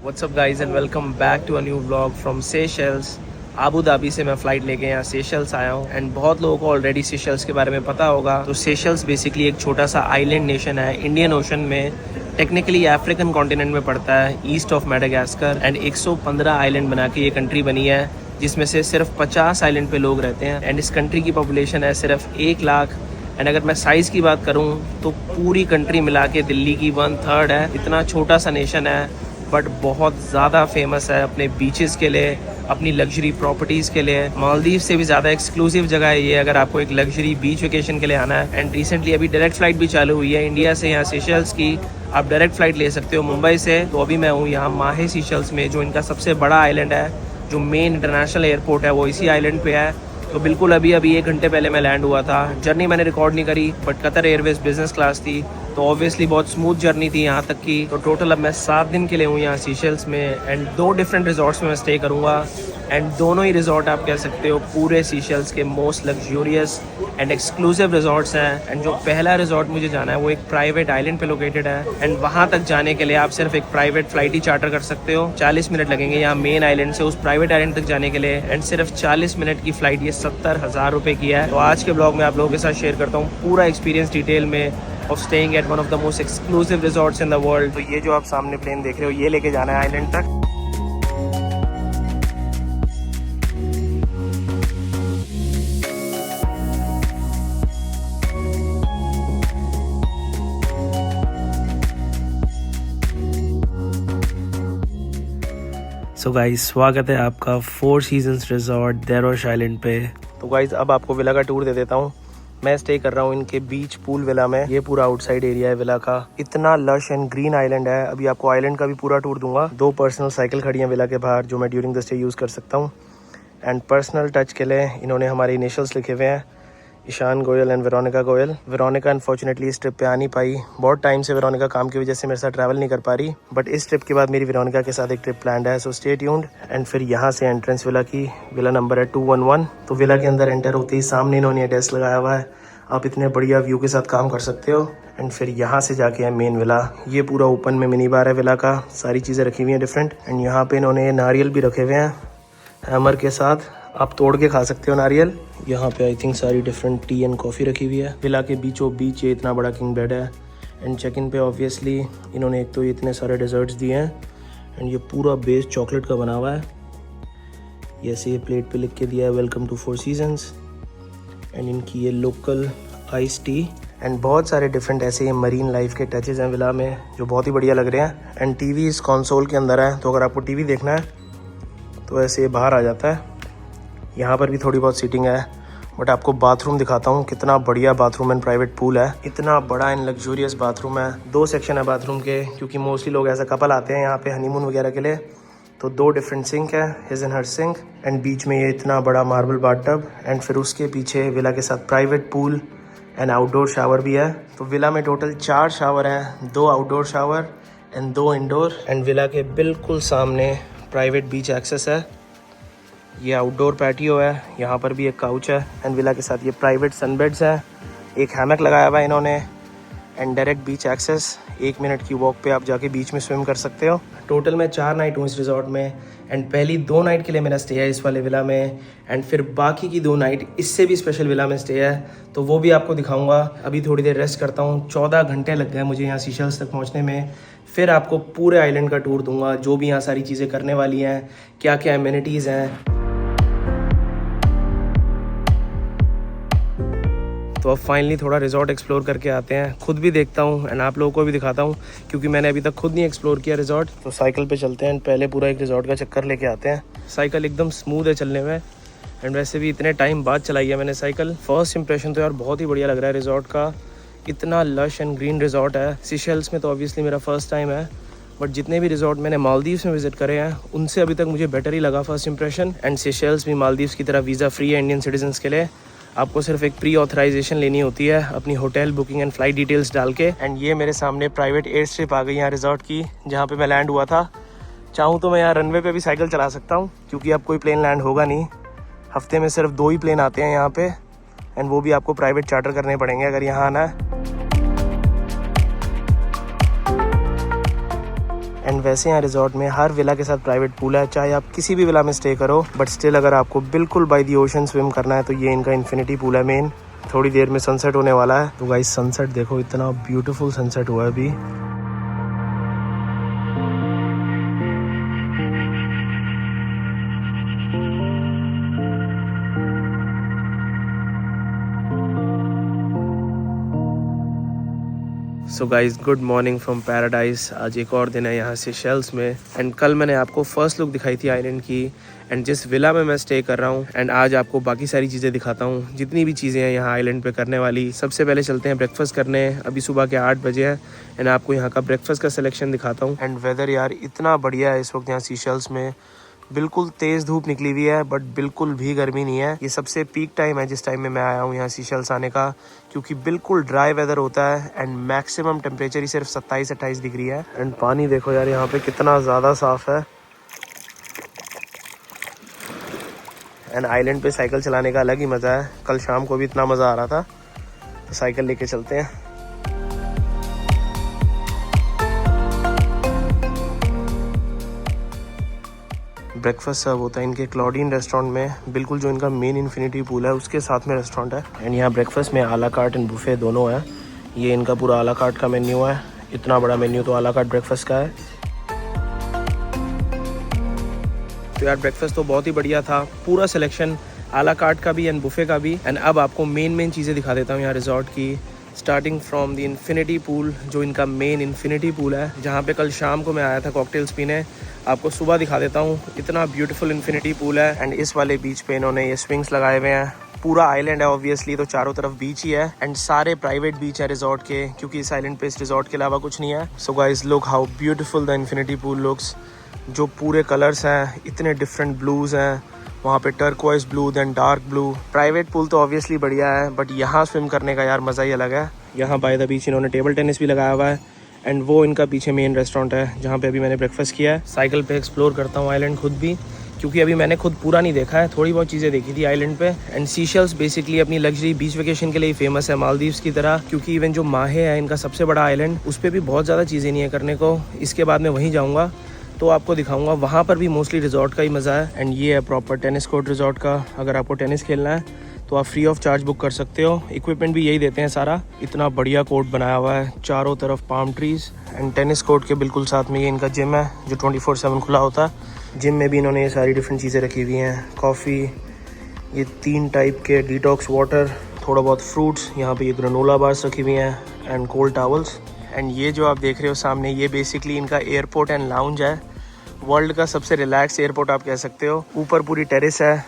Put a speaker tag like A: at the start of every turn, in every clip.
A: WhatsApp guys and welcome back to a new vlog from Seychelles. Abu Dhabi से मैं flight लेके यहाँ Seychelles आया हूँ एंड बहुत लोगों को ऑलरेडी सेशेल्स के बारे में पता होगा। तो सेशेल्स बेसिकली एक छोटा सा आइलैंड नेशन है इंडियन ओशन में, टेक्निकली अफ्रीकन कॉन्टिनेंट में पड़ता है, east of Madagascar. And 115 island बना के ये कंट्री बनी है, जिसमें से सिर्फ 50 आइलैंड पे लोग रहते हैं। एंड इस कंट्री की पॉपुलेशन है सिर्फ 1 लाख। एंड अगर मैं साइज़ की बात करूँ तो पूरी कंट्री मिला के दिल्ली की 1/3 है। इतना छोटा सा नेशन है बट बहुत ज़्यादा फेमस है अपने बीचेस के लिए, अपनी लग्जरी प्रॉपर्टीज़ के लिए। मालदीव से भी ज़्यादा एक्सक्लूसिव जगह है ये अगर आपको एक लग्जरी बीच वेकेशन के लिए आना है। एंड रिसेंटली अभी डायरेक्ट फ़्लाइट भी चालू हुई है इंडिया से यहाँ सेशेल्स की। आप डायरेक्ट फ़्लाइट ले सकते हो मुंबई से। तो अभी मैं हूँ यहाँ माहे सेशेल्स में, जो इनका सबसे बड़ा आइलैंड है। जो मेन इंटरनेशनल एयरपोर्ट है वो इसी आइलैंड पे है। तो बिल्कुल अभी 1 घंटे पहले मैं लैंड हुआ था। जर्नी मैंने रिकॉर्ड नहीं करी but Qatar Airways business class थी, तो ऑब्वियसली बहुत स्मूथ जर्नी थी यहाँ तक की। तो टोटल अब मैं 7 दिन के लिए हूँ यहाँ सीशेल्स में एंड 2 डिफरेंट रिजॉर्ट्स में मैं स्टे करूँगा। एंड दोनों ही रिजॉर्ट आप कह सकते हो पूरे सीशेल्स के most luxurious and exclusive resorts हैं। एंड जो पहला रिजॉर्ट मुझे जाना है वो एक प्राइवेट आइलैंड पे लोकेटेड है। एंड वहाँ तक जाने के लिए आप सिर्फ एक प्राइवेट फ्लाइट ही चार्टर कर सकते हो। 40 मिनट लगेंगे यहाँ मेन आइलैंड से उस प्राइवेट आइलैंड तक जाने के लिए। एंड सिर्फ 40 मिनट की फ़्लाइट ये 70,000 रुपये की है। तो आज के ब्लॉग में आप लोगों के साथ शेयर करता हूँ पूरा एक्सपीरियंस डिटेल में of staying at one of the most exclusive resorts in the world. तो ये जो आप सामने प्लेन देख रहे हो ये लेके जाना है आइलैंड तक। सो गाइस स्वागत है आपका 4 सीजन्स रिजॉर्ट देरोश आइलैंड पे। तो गाइस अब आपको विला का टूर दे देता हूँ। मैं स्टे कर रहा हूँ इनके बीच पूल विला में। ये पूरा आउटसाइड एरिया है विला का। इतना लश एंड ग्रीन आइलैंड है। अभी आपको आइलैंड का भी पूरा टूर दूंगा। 2 पर्सनल साइकिल खड़ी हैं विला के बाहर जो मैं ड्यूरिंग द स्टे यूज़ कर सकता हूँ। एंड पर्सनल टच के लिए इन्होंने हमारे इनिशियल्स लिखे हुए हैं, Ishaan Goyal and Veronica Goyal. Veronica unfortunately इस ट्रिप पे आ नहीं पाई। बहुत टाइम से वेरोनिका काम की वजह से मेरे साथ ट्रैवल नहीं कर पा रही, बट इस ट्रिप के बाद मेरी वेरोनिका के साथ एक ट्रिप प्लान्ड है। So stay tuned. एंड फिर यहाँ से एंट्रेंस विला की, विला नंबर है 211। तो विला के अंदर एंटर होते ही सामने इन्होंने डेस्क लगाया हुआ है, आप इतने बढ़िया व्यू के साथ काम कर सकते हो। एंड फिर यहाँ से जाके है मेन विला। ये पूरा ओपन में मिनी बार है विला का, सारी चीज़ें रखी हुई हैं डिफरेंट। एंड यहाँ पे इन्होंने नारियल भी रखे हुए हैं हैमर के साथ, आप तोड़ के खा सकते हो नारियल। यहाँ पे आई थिंक सारी डिफरेंट टी एंड कॉफ़ी रखी हुई है। विला के बीचों बीच ये इतना बड़ा किंग बेड है। एंड चेक इन पे ऑब्वियसली इन्होंने एक तो इतने सारे डेजर्ट्स दिए हैं एंड ये पूरा बेस चॉकलेट का बना हुआ है। जैसे ये प्लेट पे लिख के दिया है वेलकम टू 4 सीजन्स। एंड इनकी ये लोकल आइस टी एंड बहुत सारे डिफरेंट ऐसे ये मरीन लाइफ के टचेज़ हैं विला में जो बहुत ही बढ़िया लग रहे हैं। एंड टीवी इस कंसोल के अंदर है, तो अगर आपको टीवी देखना है तो ऐसे ये बाहर आ जाता है। यहाँ पर भी थोड़ी बहुत सीटिंग है, बट आपको बाथरूम दिखाता हूँ। कितना बढ़िया बाथरूम एंड प्राइवेट पूल है। इतना बड़ा एंड लग्जूरियस बाथरूम है। 2 सेक्शन है बाथरूम के, क्योंकि मोस्टली लोग ऐसा कपल आते हैं यहाँ पे हनीमून वगैरह के लिए। तो 2 डिफरेंट सिंक है, his and her sink. And बीच में ये इतना बड़ा मार्बल बाथटब। एंड फिर उसके पीछे विला के साथ private pool and outdoor shower भी है। तो विला में टोटल 4 शावर हैं, 2 outdoor shower and 2 indoor. And villa के बिल्कुल सामने प्राइवेट बीच एक्सेस है। ये आउटडोर पैटियो है, यहाँ पर भी एक काउच है। एंड विला के साथ ये प्राइवेट सनबेड्स है, एक हैमक लगाया हुआ है इन्होंने। And direct beach access, 1 minute की वॉक पे आप जाके बीच में स्विम कर सकते हो। टोटल मैं 4 नाइट हूँ इस रिजॉर्ट में। एंड पहली 2 नाइट के लिए मेरा स्टे है इस वाले विला में। एंड फिर बाकी की 2 नाइट इससे भी स्पेशल विला में स्टे है, तो वो भी आपको दिखाऊंगा। अभी थोड़ी देर रेस्ट करता हूँ। 14 घंटे लग गए मुझे यहाँ सीशेल्स तक पहुँचने में। फिर आपको पूरे आइलैंड का टूर दूंगा, जो भी यहाँ सारी चीज़ें करने वाली हैं, क्या क्या एमिनिटीज़ हैं। तो अब फाइनली थोड़ा रिजॉर्ट एक्सप्लोर करके आते हैं, खुद भी देखता हूँ एंड आप लोगों को भी दिखाता हूँ, क्योंकि मैंने अभी तक खुद नहीं एक्सप्लोर किया रिजॉर्ट। तो साइकिल पे चलते हैं, पहले पूरा एक रिजॉर्ट का चक्कर लेके आते हैं। साइकिल एकदम स्मूथ है चलने में। एंड वैसे भी इतने टाइम बाद चलाई है मैंने साइकिल। फर्स्ट इंप्रेशन तो यार बहुत ही बढ़िया लग रहा है रिजॉर्ट का। इतना लश एंड ग्रीन रिजॉर्ट है। सीशेल्स में तो ऑब्वियसली मेरा फर्स्ट टाइम है, बट जितने भी रिजॉर्ट मैंने मालदीव्स में विजिट करे हैं उनसे अभी तक मुझे बेटर ही लगा फर्स्ट इंप्रेशन। एंड सीशेल्स भी मालदीव्स की तरह वीज़ा फ्री है इंडियन सिटीजन्स के लिए। आपको सिर्फ एक प्री ऑथराइजेशन लेनी होती है अपनी hotel booking and flight details डाल के। एंड ये मेरे सामने प्राइवेट एयर स्ट्रिप आ गई यहाँ रिजॉर्ट की, जहाँ पे मैं लैंड हुआ था। चाहूँ तो मैं यहाँ रनवे पे भी साइकिल चला सकता हूँ, क्योंकि अब कोई प्लेन लैंड होगा नहीं। हफ्ते में सिर्फ 2 ही प्लेन आते हैं यहाँ पे, एंड वो भी आपको प्राइवेट चार्टर करने पड़ेंगे अगर यहाँ आना है। एंड वैसे यहाँ रिजॉर्ट में हर विला के साथ प्राइवेट पूल है, चाहे आप किसी भी विला में स्टे करो, बट स्टिल अगर आपको बिल्कुल बाय द ओशन स्विम करना है तो ये इनका इन्फिनिटी पूल है मेन। थोड़ी देर में सनसेट होने वाला है, तो गाइस सनसेट देखो, इतना ब्यूटीफुल सनसेट हुआ है अभी। So guys good morning from paradise. आज एक और दिन है यहाँ सेशेल्स में। एंड कल मैंने आपको फर्स्ट लुक दिखाई थी आइलैंड की एंड जिस विला में मैं स्टे कर रहा हूँ। एंड आज आपको बाकी सारी चीज़ें दिखाता हूँ, जितनी भी चीज़ें हैं यहाँ आइलैंड पे करने वाली। सबसे पहले चलते हैं ब्रेकफास्ट करने। अभी सुबह के 8 बजे हैं एंड आपको यहाँ का ब्रेकफास्ट का सिलेक्शन दिखाता हूँ। एंड वेदर यार इतना बढ़िया है इस वक्त यहाँ सेशेल्स में। बिल्कुल तेज़ धूप निकली हुई है बट बिल्कुल भी गर्मी नहीं है। ये सबसे पीक टाइम है जिस टाइम में मैं आया हूँ यहाँ सेशेल्स आने का, क्योंकि बिल्कुल ड्राई वेदर होता है एंड मैक्सिमम टेम्परेचर ही सिर्फ 27-28 डिग्री है। एंड पानी देखो यार यहाँ पे कितना ज़्यादा साफ़ है। एंड आइलैंड पे साइकिल चलाने का अलग ही मज़ा है। कल शाम को भी इतना मज़ा आ रहा था, तो साइकिल लेके चलते हैं। ब्रेकफास्ट सर्व होता है इनके क्लॉडीन रेस्टोरेंट में, बिल्कुल जो इनका मेन इन्फिनिटी पूल है उसके साथ में रेस्टोरेंट है। एंड यहाँ ब्रेकफास्ट में आला कार्ट एंड बुफे दोनों है। ये इनका पूरा आला कार्ट का मेन्यू है, इतना बड़ा मेन्यू तो आला कार्ट ब्रेकफास्ट का है। तो यार ब्रेकफास्ट तो बहुत ही बढ़िया था, पूरा सिलेक्शन आला कार्ट का भी एंड बुफे का भी। एंड अब आपको मेन चीज़ें दिखा देता हूँ यहाँ रिजॉर्ट की, starting from the infinity pool, जो इनका मेन इन्फिनिटी पूल है, जहाँ पे कल शाम को मैं आया था कॉकटेल्स पीने। आपको सुबह दिखा देता हूँ, इतना ब्यूटीफुल इन्फिनिटी पूल है। एंड इस वाले बीच पे इन्होंने ये स्विंग्स लगाए हुए हैं। पूरा आइलैंड है ऑब्वियसली, तो चारों तरफ बीच ही है एंड सारे प्राइवेट बीच है रिजॉर्ट के, क्योंकि इस आइलैंड पे इस रिजॉर्ट के अलावा कुछ नहीं है। So guys look how beautiful the infinity pool looks. जो पूरे कलर्स हैं, इतने डिफरेंट ब्लूज हैं वहाँ पे, turquoise blue then dark blue. Private pool तो ऑब्वियसली बढ़िया है, बट यहाँ स्विम करने का यार मज़ा ही अलग है। यहाँ बाय द बीच इन्होंने टेबल टेनिस भी लगाया हुआ है एंड वो इनका पीछे मेन रेस्टोरेंट है जहाँ पे अभी मैंने ब्रेकफास्ट किया है। साइकिल पे एक्सप्लोर करता हूँ आइलैंड खुद भी, क्योंकि अभी मैंने खुद पूरा नहीं देखा है, थोड़ी बहुत चीज़ें देखी थी आइलैंड पे। एंड सेशेल्स बेसिकली अपनी लग्जरी बीच वेकेशन के लिए फेमस है, मालदीव्स की तरह, क्योंकि इवन जो माहे है इनका सबसे बड़ा आइलैंड, उस पर भी बहुत ज़्यादा चीज़ें नहीं है करने को। इसके बाद मैं वहीं जाऊँगा तो आपको दिखाऊंगा, वहाँ पर भी मोस्टली रिजॉर्ट का ही मज़ा है। एंड ये है प्रॉपर टेनिस कोर्ट रिजॉर्ट का। अगर आपको टेनिस खेलना है तो आप फ्री ऑफ चार्ज बुक कर सकते हो। इक्विपमेंट भी यही देते हैं सारा। इतना बढ़िया कोर्ट बनाया हुआ है, चारों तरफ palm trees. And tennis court के बिल्कुल साथ में ये इनका जिम है जो 24/7 खुला होता है। जिम में भी इन्होंने ये सारी डिफरेंट चीज़ें रखी हुई हैं, कॉफ़ी, ये 3 टाइप के डिटॉक्स वाटर, थोड़ा बहुत फ्रूट्स, यहाँ पे ये ग्रेनोला बार्स रखी हुई हैं एंड कोल्ड टावल्स। एंड ये जो आप देख रहे हो सामने, ये बेसिकली इनका एयरपोर्ट एंड लाउंज है। वर्ल्ड का सबसे रिलैक्स एयरपोर्ट आप कह सकते हो। ऊपर पूरी टेरेस है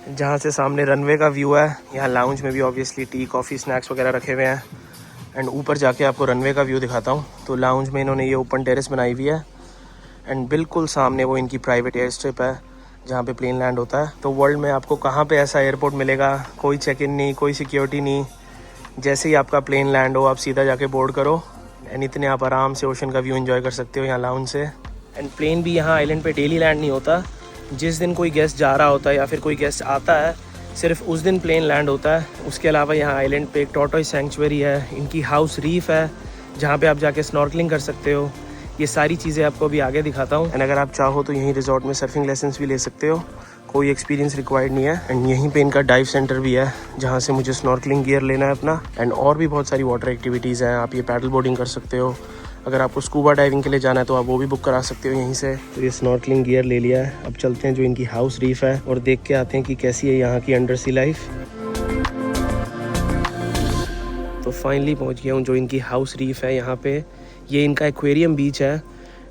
A: जहाँ से सामने रनवे का व्यू है। यहाँ लाउंज में भी ऑब्वियसली टी, कॉफ़ी, स्नैक्स वगैरह रखे हुए हैं। एंड ऊपर जाके आपको रनवे का व्यू दिखाता हूँ। तो लाउंज में इन्होंने ये ओपन टेरेस बनाई हुई है एंड बिल्कुल सामने वो इनकी प्राइवेट एयर स्ट्रिप है जहाँ पे प्लेन लैंड होता है। तो वर्ल्ड में आपको कहाँ पे ऐसा एयरपोर्ट मिलेगा, कोई चेक इन नहीं, कोई सिक्योरिटी नहीं, जैसे ही आपका प्लेन लैंड हो आप सीधा जाके बोर्ड करो एंड इतने आप आराम से ओशन का व्यू एंजॉय कर सकते हो यहाँ लाउंज से। एंड प्लेन भी यहाँ आइलैंड पे डेली लैंड नहीं होता, जिस दिन कोई गेस्ट जा रहा होता है या फिर कोई गेस्ट आता है सिर्फ उस दिन प्लेन लैंड होता है। उसके अलावा यहाँ आइलैंड पे एक टॉर्टोइज सेंचुरी है, इनकी हाउस रीफ है जहाँ पे आप जाके स्नॉर्कलिंग कर सकते हो। ये सारी चीज़ें आपको अभी आगे दिखाता हूँ। एंड अगर आप चाहो तो यहीं रिजॉर्ट में सर्फिंग लेसन्स भी ले सकते हो, कोई एक्सपीरियंस रिक्वायर्ड नहीं है। एंड यहीं पे इनका डाइव सेंटर भी है जहाँ से मुझे स्नॉर्कलिंग गियर लेना है अपना। एंड और भी बहुत सारी वाटर एक्टिविटीज़ हैं, आप ये पैडल बोर्डिंग कर सकते हो। अगर आपको स्कूबा डाइविंग के लिए जाना है तो आप वो भी बुक करा सकते हो यहीं से। तो ये स्नॉर्कलिंग गियर ले लिया है। अब चलते हैं जो इनकी हाउस रीफ है और देख के आते हैं कि कैसी है यहाँ की अंडर सी लाइफ। तो फाइनली पहुँच गया हूँ जो इनकी हाउस रीफ है यहाँ पे। ये इनका एक्वेरियम बीच है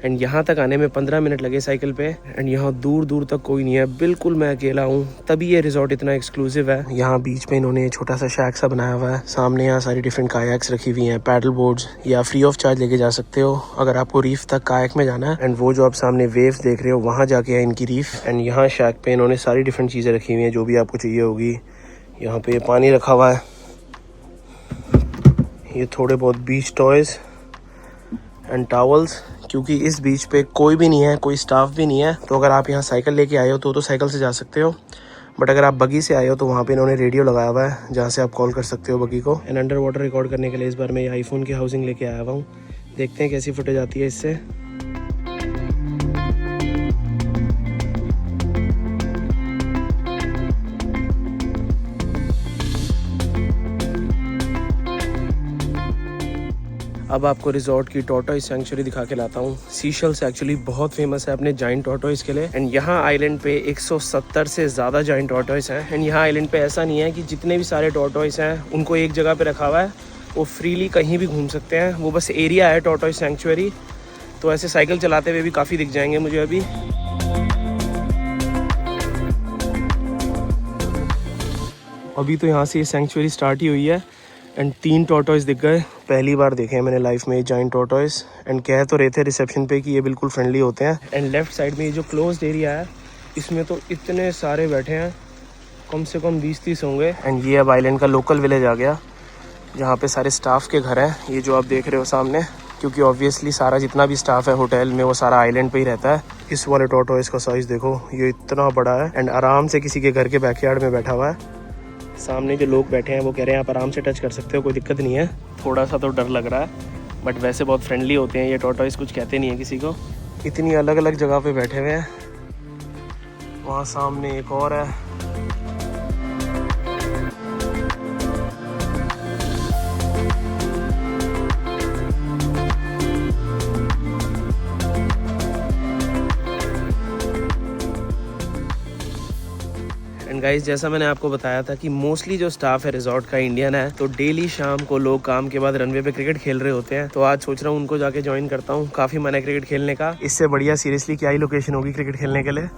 A: एंड यहाँ तक आने में 15 मिनट लगे साइकिल पे। एंड यहाँ दूर दूर तक कोई नहीं है, बिल्कुल मैं अकेला हूँ, तभी ये रिजॉर्ट इतना एक्सक्लूसिव है। यहाँ बीच में इन्होंने छोटा सा शैक सा बनाया हुआ है। सामने यहाँ सारी डिफरेंट कायाक्स रखी हुई हैं, पैडल बोर्ड्स, या फ्री ऑफ चार्ज लेके जा सकते हो अगर आपको रीफ तक कायाक में जाना है। एंड वो जो आप सामने वेव्स देख रहे हो वहाँ जाके है इनकी रीफ। एंड यहाँ शैक पे इन्होंने सारी डिफरेंट चीज़ें रखी हुई हैं जो भी आपको चाहिए होगी। यहाँ पे पानी रखा हुआ है, ये थोड़े बहुत बीच टॉयज एंड टावल्स, क्योंकि इस बीच पे कोई भी नहीं है, कोई स्टाफ भी नहीं है। तो अगर आप यहाँ साइकिल लेके आए हो तो साइकिल से जा सकते हो, बट अगर आप बगी से आए हो तो वहाँ पे इन्होंने रेडियो लगाया हुआ है जहाँ से आप कॉल कर सकते हो बगी को। एंड अंडर वाटर रिकॉर्ड करने के लिए इस बार मैं आईफोन की हाउसिंग लेके आया हुआ हूँ। देखते हैं कैसी फुटेज आती है इससे। अब आपको रिजॉर्ट की टॉर्टोइस सेंचुरी दिखा के लाता हूँ। सीशेल्स एक्चुअली बहुत फेमस है अपने जाइंट टॉर्टोइस के लिए एंड यहाँ आइलैंड पे 170 से ज़्यादा जाइंट टॉर्टोइस हैं। एंड यहाँ आइलैंड पे ऐसा नहीं है कि जितने भी सारे टॉर्टोइस हैं उनको एक जगह पे रखा हुआ है, वो फ्रीली कहीं भी घूम सकते हैं। वो बस एरिया है टॉर्टोइस सेंचुरी, तो ऐसे साइकिल चलाते हुए भी काफ़ी दिख जाएंगे मुझे अभी। अभी तो यहाँ से ये सेंचुरी स्टार्ट ही हुई है एंड 3 टॉर्टोइस दिख गए। पहली बार देखे हैं मैंने लाइफ में ये जाइंट टॉर्टोइस एंड कह तो रहे थे रिसेप्शन पे कि ये बिल्कुल फ्रेंडली होते हैं। एंड लेफ्ट साइड में ये जो क्लोज्ड एरिया है इसमें तो इतने सारे बैठे हैं, कम से कम 20-30 होंगे। एंड ये अब आइलैंड का लोकल विलेज आ गया जहाँ पे सारे स्टाफ के घर हैं, ये जो आप देख रहे हो सामने, क्योंकि ऑब्वियसली सारा जितना भी स्टाफ है होटल में वो सारा आइलैंड पे ही रहता है। इस वाले टॉर्टोइस का साइज़ देखो, ये इतना बड़ा है एंड आराम से किसी के घर के बैकयार्ड में बैठा हुआ है। सामने जो लोग बैठे हैं वो कह रहे हैं आप आराम से टच कर सकते हो, कोई दिक्कत नहीं है। थोड़ा सा तो डर लग रहा है बट वैसे बहुत फ्रेंडली होते हैं ये टॉर्टोइस, कुछ कहते नहीं है किसी को। इतनी अलग अलग जगह पे बैठे हुए हैं। वहाँ सामने एक और है। एंड गाइस, जैसा मैंने आपको बताया था कि मोस्टली जो स्टाफ है रिजॉर्ट का इंडियन है, तो डेली शाम को लोग काम के बाद रनवे पे क्रिकेट खेल रहे होते हैं। तो आज सोच रहा हूँ उनको जाके ज्वाइन करता हूँ। काफ़ी मन है क्रिकेट खेलने का। इससे बढ़िया सीरियसली क्या ही लोकेशन होगी क्रिकेट खेलने के लिए।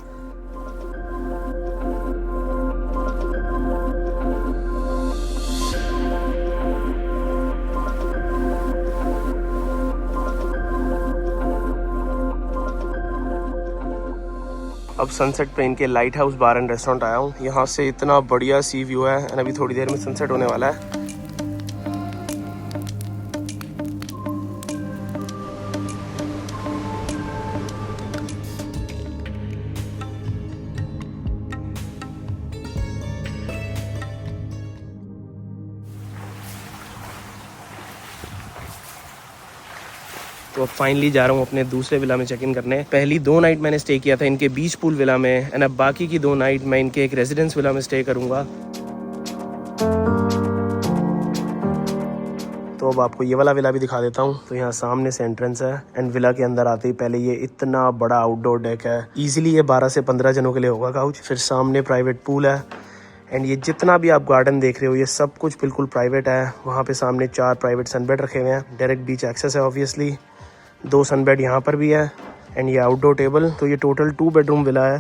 A: अब सनसेट पे इनके light house bar and restaurant आया हूँ। यहाँ से इतना बढ़िया सी व्यू है एंड अभी थोड़ी देर में सनसेट होने वाला है। तो अब फाइनली जा रहा हूँ अपने दूसरे विला में चेक इन करने। पहली 2 नाइट मैंने स्टे किया था इनके बीच पूल विला में एंड अब बाकी की 2 नाइट मैं इनके एक रेजिडेंस विला में स्टे करूँगा। तो अब आपको ये वाला विला भी दिखा देता हूँ। तो यहाँ सामने से एंट्रेंस है एंड विला के अंदर आते ही पहले ये इतना बड़ा आउटडोर डेक है। इजीली ये 12 से 15 जनों के लिए होगा काउच। फिर सामने प्राइवेट पूल है एंड ये जितना भी आप गार्डन देख रहे हो ये सब कुछ बिल्कुल प्राइवेट है। वहाँ पे सामने 4 प्राइवेट सनबेड रखे हुए हैं। डायरेक्ट बीच एक्सेस है ऑब्वियसली। 2 सनबेड यहाँ पर भी है एंड ये आउटडोर टेबल। तो ये टोटल 2 बेडरूम विला है।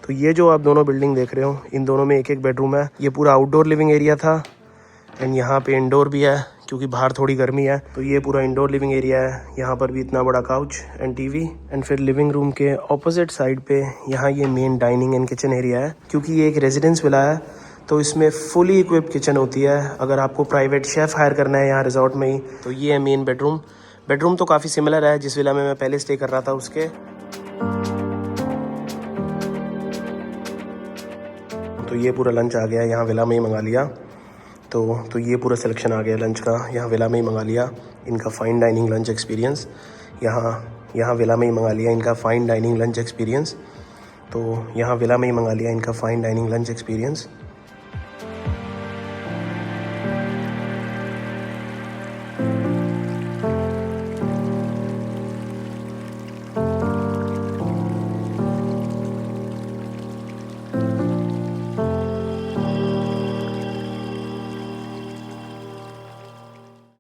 A: तो ये जो आप दोनों बिल्डिंग देख रहे हो इन दोनों में 1-1 बेडरूम है। ये पूरा आउटडोर लिविंग एरिया था एंड यहाँ पे इंडोर भी है क्योंकि बाहर थोड़ी गर्मी है। तो ये पूरा इंडोर लिविंग एरिया है। यहाँ पर भी इतना बड़ा काउच एंड टीवी एंड फिर लिविंग रूम के ऑपोजिट साइड पे यहाँ ये main dining and kitchen area है। क्योंकि ये एक रेजिडेंस विला है तो इसमें फुली इक्विप्ड किचन होती है। अगर आपको प्राइवेट शेफ़ हायर करना है यहाँ रिजॉर्ट में ही तो ये है मेन बेडरूम। बेडरूम तो काफ़ी सिमिलर है जिस विला में मैं पहले स्टे कर रहा था उसके। तो ये पूरा लंच आ गया, यहाँ विला में ही मंगा लिया। तो ये पूरा सिलेक्शन आ गया लंच का, यहाँ विला में ही मंगा लिया। इनका फ़ाइन डाइनिंग लंच एक्सपीरियंस यहाँ विला में ही मंगा लिया इनका फ़ाइन डाइनिंग लंच एक्सपीरियंस। तो यहाँ विला में ही मंगा लिया इनका फ़ाइन डाइनिंग लंच एक्सपीरियंस।